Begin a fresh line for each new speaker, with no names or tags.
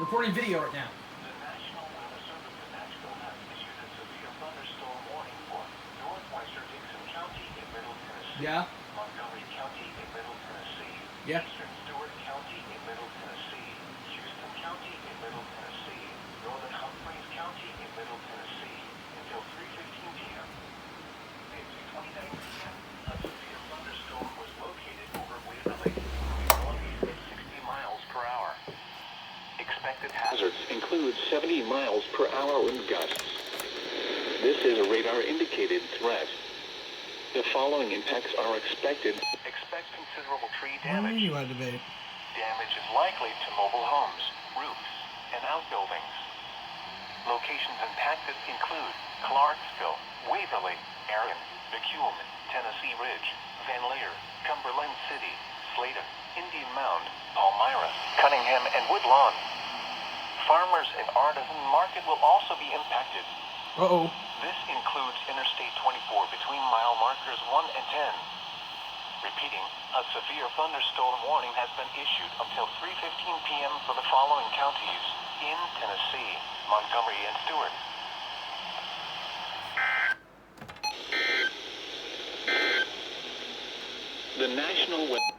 recording video right now.
The National Weather Service in Nashville has issued a severe thunderstorm warning for northwestern Dixon County in Middle Tennessee,
Yeah.
Montgomery County in Middle Tennessee,
Yeah.
Eastern Stewart County in Middle Tennessee, Houston County in Middle Tennessee, Northern Humphreys County in Middle Tennessee until 3:15 p.m. At 2:29 p.m., a severe thunderstorm was located over Waverly, moving northeast at 60 miles per hour. Expected hazards include 70 miles per hour wind gusts. This is a radar-indicated threat. The following impacts are expected. Expect considerable tree damage.
You had to be.
Damage is likely to mobile homes, roofs, and outbuildings. Locations impacted include Clarksville, Waverly, Arion, McCune, Tennessee Ridge, Van Leer, Cumberland City, Sladen, Indian Mound, Palmyra, Cunningham, and Woodlawn. Farmers and artisan market will also be impacted.
Uh-oh.
This includes Interstate 24 between mile markers 1 and 10. Repeating, a severe thunderstorm warning has been issued until 3:15 p.m. for the following counties in Tennessee, Montgomery, and Stewart. The National Weather